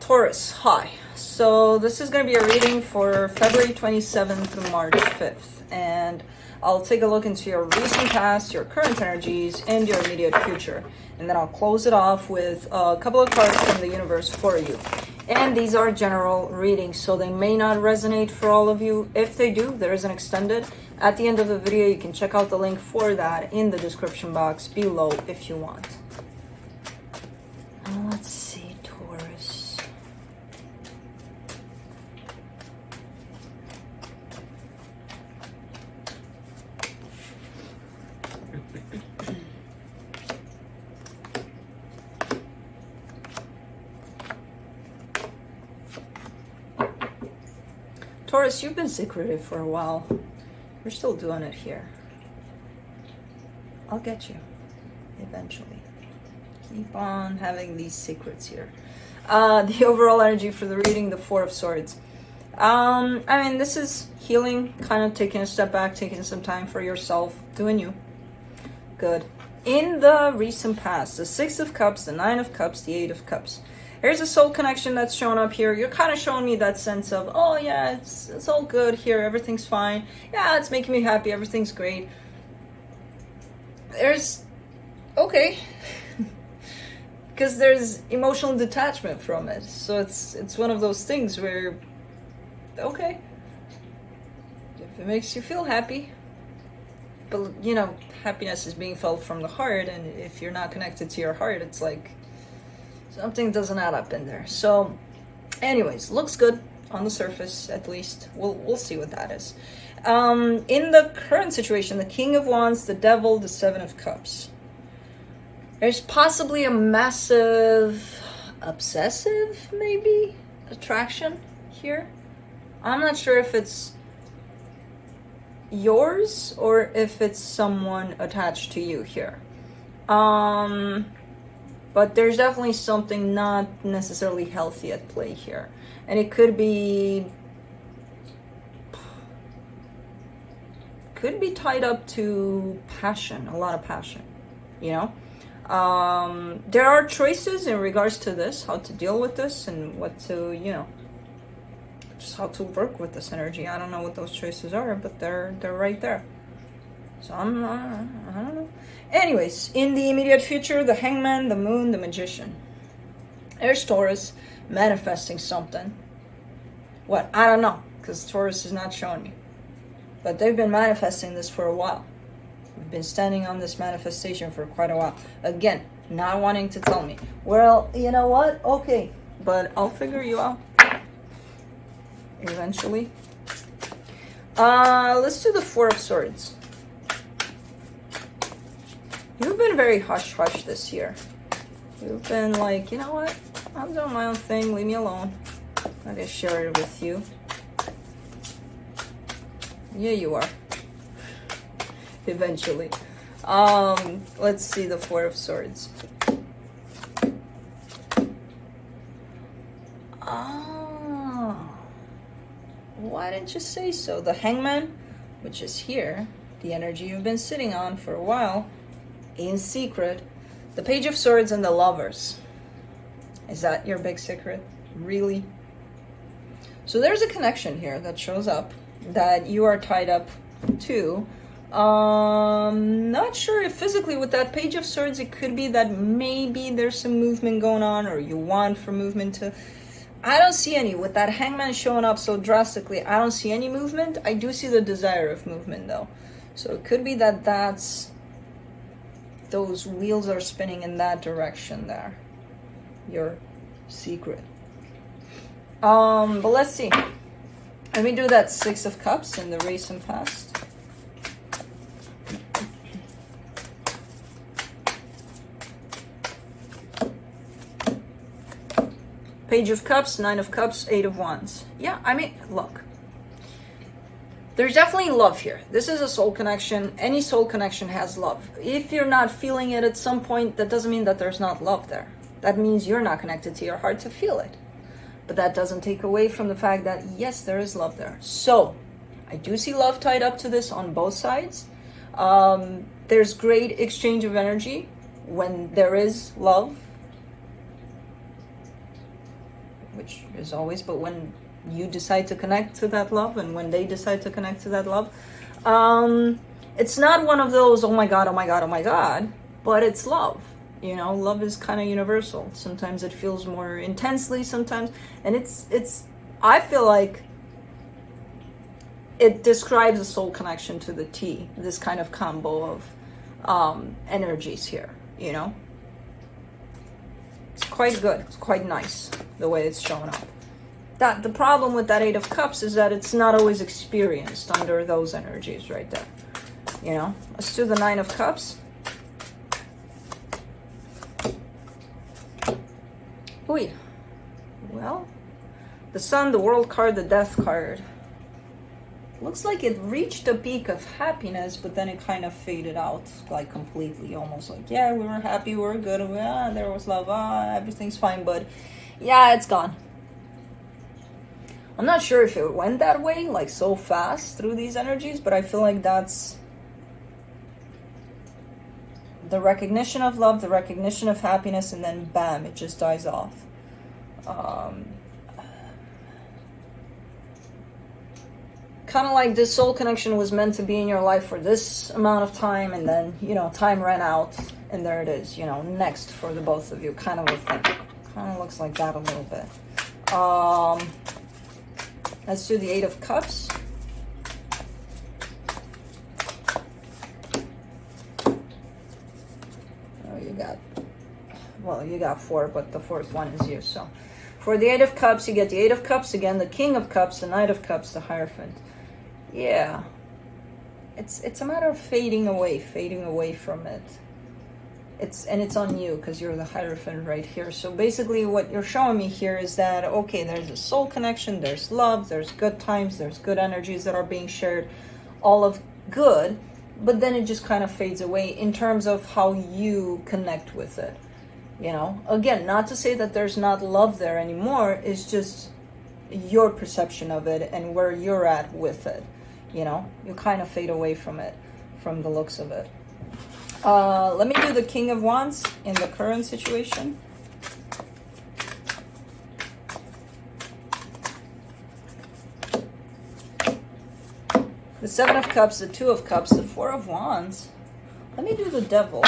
Taurus, hi. So this is going to be a reading for February 27th through March 5th. And I'll take a look into your recent past, your current energies, and your immediate future. And then I'll close it off with a couple of cards from the universe for you. And these are general readings, so they may not resonate for all of you. If they do, there is an extended. At the end of the video, you can check out the link for that in the description box below if you want. Let's see, Taurus. Taurus, you've been secretive for a while. You're still doing it here. I'll get you eventually. Keep on having these secrets here. The overall energy for the reading, the Four of Swords. I mean, this is healing, kind of taking a step back, taking some time for yourself, doing you. Good. In the recent past, the Six of Cups, the Nine of Cups, the Eight of Cups. There's a soul connection that's showing up here. You're kind of showing me that sense of, oh yeah, it's all good here. Everything's fine. Yeah, it's making me happy. Everything's great. Okay. Because there's emotional detachment from it. So it's one of those things where, okay, if it makes you feel happy, but you know, happiness is being felt from the heart, and if you're not connected to your heart, it's like something doesn't add up in there. So anyways, looks good on the surface, at least. We'll see what that is. In the current situation, the King of Wands, the Devil, the Seven of Cups. There's possibly a massive, obsessive, maybe, attraction here. I'm not sure if it's yours or if it's someone attached to you here. But there's definitely something not necessarily healthy at play here. And it could be tied up to passion, a lot of passion, you know? There are choices in regards to this, how to deal with this and what to, you know, just how to work with this energy. I don't know what those choices are, but they're right there. So I don't know. Anyways, in the immediate future, the Hangman, the Moon, the Magician. There's Taurus manifesting something. What? I don't know, because Taurus is not showing me. But they've been manifesting this for a while. We've been standing on this manifestation for quite a while. Again, not wanting to tell me. Well, you know what? Okay, but I'll figure you out eventually. Let's do the Four of Swords. You've been very hush-hush this year. You've been like, you know what? I'm doing my own thing. Leave me alone. I'll just share it with you. Yeah, you are. Eventually. Let's see the Four of Swords. Oh. Why didn't you say so? The Hangman, which is here, the energy you've been sitting on for a while, in secret, the Page of Swords and the Lovers. Is that your big secret? Really? So there's a connection here that shows up that you are tied up to. Not sure if physically with that Page of Swords, it could be that maybe there's some movement going on, or you want for movement to... I don't see any. With that Hangman showing up so drastically, I don't see any movement. I do see the desire of movement though. So it could be that those wheels are spinning in that direction there. Your secret. But let's see. Let me do that Six of Cups in the recent past. Page of Cups, Nine of Cups, Eight of Wands. Yeah, I mean, look. There's definitely love here. This is a soul connection. Any soul connection has love. If you're not feeling it at some point, that doesn't mean that there's not love there. That means you're not connected to your heart to feel it. But that doesn't take away from the fact that, yes, there is love there. So, I do see love tied up to this on both sides. There's great exchange of energy when there is love. which is always, but when you decide to connect to that love and when they decide to connect to that love, it's not one of those, oh my God, oh my God, oh my God, but it's love. You know, love is kind of universal. Sometimes it feels more intensely, sometimes, and it's I feel like it describes a soul connection to the T, this kind of combo of energies here, you know. It's quite good. It's quite nice the way it's showing up. That the problem with that Eight of Cups is that it's not always experienced under those energies right there. You know, let's do the Nine of Cups. Ooh, well, the Sun, the World card, the Death card. Looks like it reached a peak of happiness, but then it kind of faded out, like completely, almost like, yeah, we were happy, we were good, there was love, everything's fine, but yeah, it's gone. I'm not sure if it went that way, like so fast through these energies, but I feel like that's the recognition of love, the recognition of happiness, and then bam, it just dies off. Kind of like this soul connection was meant to be in your life for this amount of time, and then, you know, time ran out, and there it is, you know, next for the both of you, kind of a thing. Kind of looks like that a little bit. Let's do the Eight of Cups. Oh, you got four, but the fourth one is you, so. For the Eight of Cups, you get the Eight of Cups again, the King of Cups, the Knight of Cups, the Hierophant. Yeah, it's a matter of fading away from it. It's on you because you're the Hierophant right here. So basically what you're showing me here is that, okay, there's a soul connection, there's love, there's good times, there's good energies that are being shared, all of good, but then it just kind of fades away in terms of how you connect with it. You know, again, not to say that there's not love there anymore, it's just your perception of it and where you're at with it. You know, you kind of fade away from it, from the looks of it. Let me do the King of Wands in the current situation. The Seven of Cups, the Two of Cups, the Four of Wands. Let me do the Devil,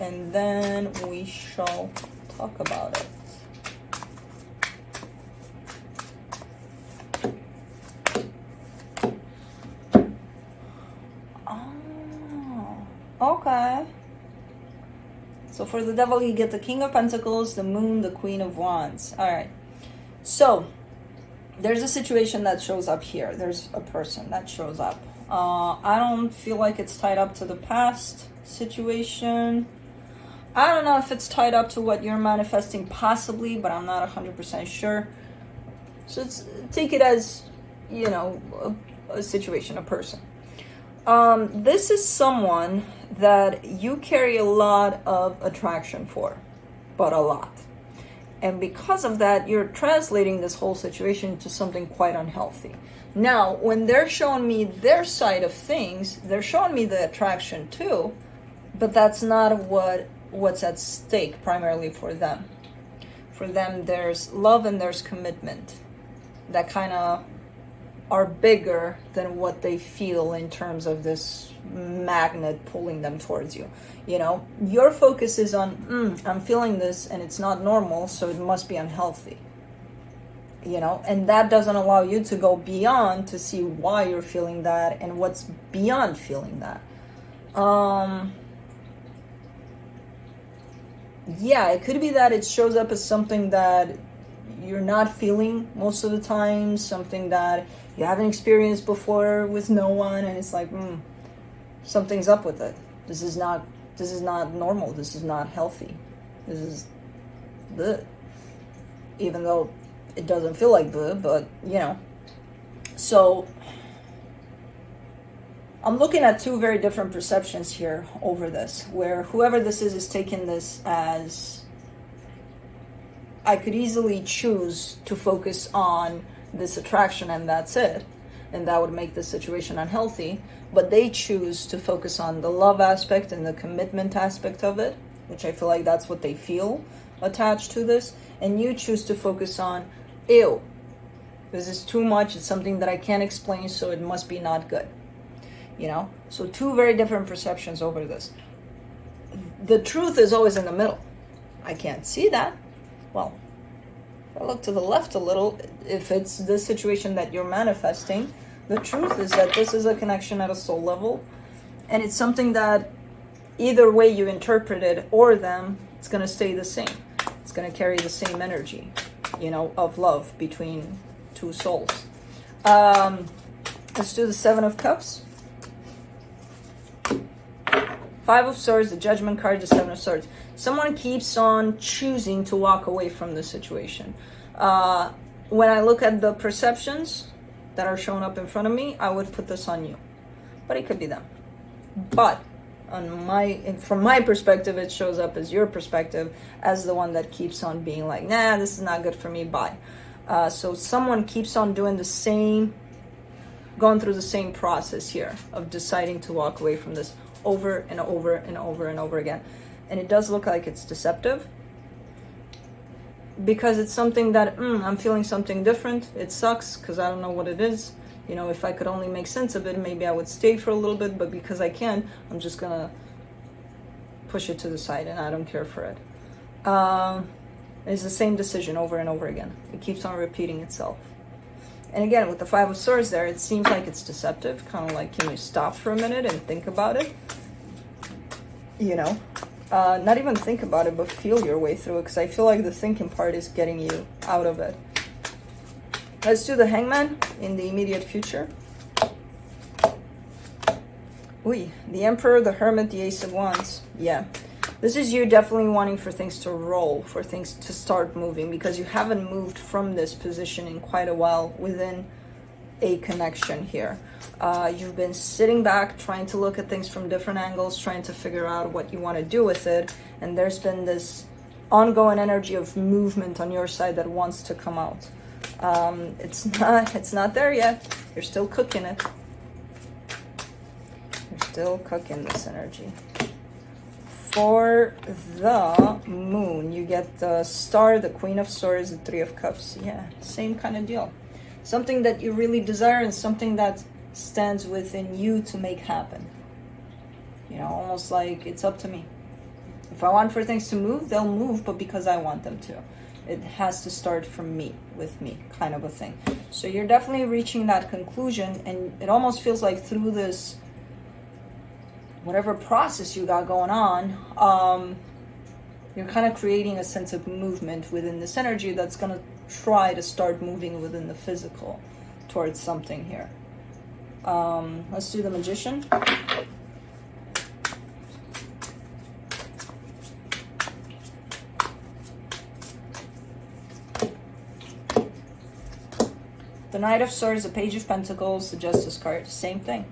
and then we shall talk about it. Okay. So for the Devil, you get the King of Pentacles, the Moon, the Queen of Wands. All right. So there's a situation that shows up here. There's a person that shows up. I don't feel like it's tied up to the past situation. I don't know if it's tied up to what you're manifesting possibly, but I'm not 100% sure. So take it as, you know, a situation, a person. This is someone that you carry a lot of attraction for, but a lot. And because of that, you're translating this whole situation to something quite unhealthy. Now, when they're showing me their side of things, they're showing me the attraction too, but that's not what's at stake primarily for them. For them, there's love and there's commitment that kind of are bigger than what they feel in terms of this magnet pulling them towards you. You know, your focus is on, I'm feeling this and it's not normal, so it must be unhealthy. You know, and that doesn't allow you to go beyond to see why you're feeling that and what's beyond feeling that. Yeah, it could be that it shows up as something that you're not feeling most of the time, something that you haven't experienced before with no one, and it's like, something's up with it. This is not normal. This is not healthy. This is bleh. Even though it doesn't feel like bleh, but you know. So I'm looking at two very different perceptions here over this, where whoever this is taking this as, I could easily choose to focus on this attraction and that's it, and that would make the situation unhealthy, but they choose to focus on the love aspect and the commitment aspect of it, which I feel like that's what they feel attached to this, and you choose to focus on ew, this is too much, it's something that I can't explain, so it must be not good. You know? So two very different perceptions over this. The truth is always in the middle. I can't see that. Well, if I look to the left a little, if it's the situation that you're manifesting, the truth is that this is a connection at a soul level, and it's something that either way you interpret it or them, it's going to stay the same. It's going to carry the same energy, you know, of love between two souls. Let's do the Seven of Cups. Five of Swords, the Judgment card, the Seven of Swords. Someone keeps on choosing to walk away from the situation. When I look at the perceptions that are showing up in front of me, I would put this on you. But it could be them. But from my perspective, it shows up as your perspective, as the one that keeps on being like, nah, this is not good for me, bye. So someone keeps on doing the same, going through the same process here of deciding to walk away from this over and over and over and over again. And it does look like it's deceptive, because it's something that I'm feeling something different. It sucks because I don't know what it is. You know, if I could only make sense of it, maybe I would stay for a little bit, but because I can't, I'm just gonna push it to the side and I don't care for it. It's the same decision over and over again. It keeps on repeating itself. And again, with the Five of Swords there, it seems like it's deceptive, kind of like, can you stop for a minute and think about it? You know, not even think about it, but feel your way through it, because I feel like the thinking part is getting you out of it. Let's do the Hangman in the immediate future. Ooh, the Emperor, the Hermit, the Ace of Wands. Yeah. This is you definitely wanting for things to roll, for things to start moving, because you haven't moved from this position in quite a while within a connection here. You've been sitting back, trying to look at things from different angles, trying to figure out what you want to do with it. And there's been this ongoing energy of movement on your side that wants to come out. It's not there yet. You're still cooking it. You're still cooking this energy. For the Moon, you get the Star, the Queen of Swords, the Three of Cups. Yeah, same kind of deal. Something that you really desire and something that stands within you to make happen. You know, almost like it's up to me. If I want for things to move, they'll move, but because I want them to. It has to start from me, with me, kind of a thing. So you're definitely reaching that conclusion, and it almost feels like through this, whatever process you got going on, you're kind of creating a sense of movement within this energy that's going to try to start moving within the physical towards something here. Let's do the Magician. The Knight of Swords, the Page of Pentacles, the Justice card, same thing.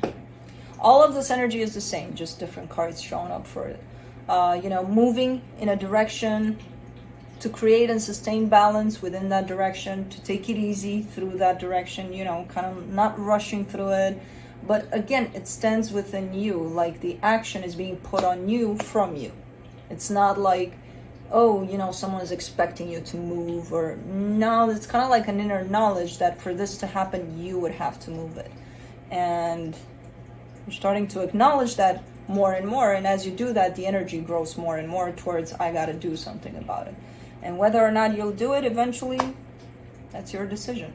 All of this energy is the same, just different cards showing up for it. You know, moving in a direction to create and sustain balance within that direction, to take it easy through that direction, you know, kind of not rushing through it. But again, it stands within you, like the action is being put on you from you. It's not like, oh, you know, someone is expecting you to move, or no, it's kind of like an inner knowledge that for this to happen, you would have to move it. And you're starting to acknowledge that more and more, and as you do that, the energy grows more and more towards, I gotta do something about it. And whether or not you'll do it eventually, that's your decision.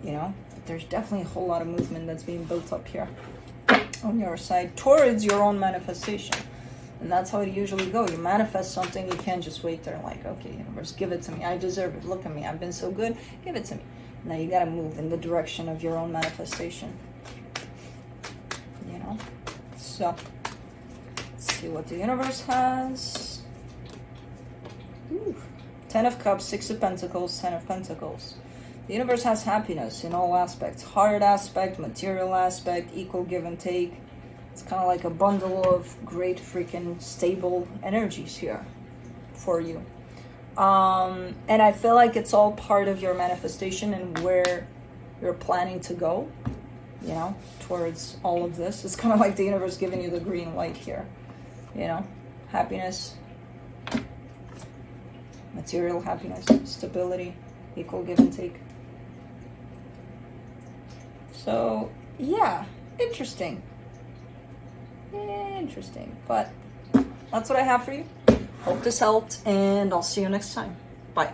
You know, but there's definitely a whole lot of movement that's being built up here on your side towards your own manifestation. And that's how it usually goes. You manifest something, you can't just wait there like, okay, universe, give it to me. I deserve it. Look at me. I've been so good. Give it to me. Now you gotta move in the direction of your own manifestation. You know? So, let's see what the universe has. Ooh. 10 of Cups, 6 of Pentacles, 10 of Pentacles. The universe has happiness in all aspects. Heart aspect, material aspect, equal give and take. It's kind of like a bundle of great freaking stable energies here for you. And I feel like it's all part of your manifestation and where you're planning to go, you know, towards all of this. It's kind of like the universe giving you the green light here, you know, happiness, material happiness, stability, equal give and take. So yeah, interesting. Interesting. But that's what I have for you. Hope this helped, and I'll see you next time. Bye.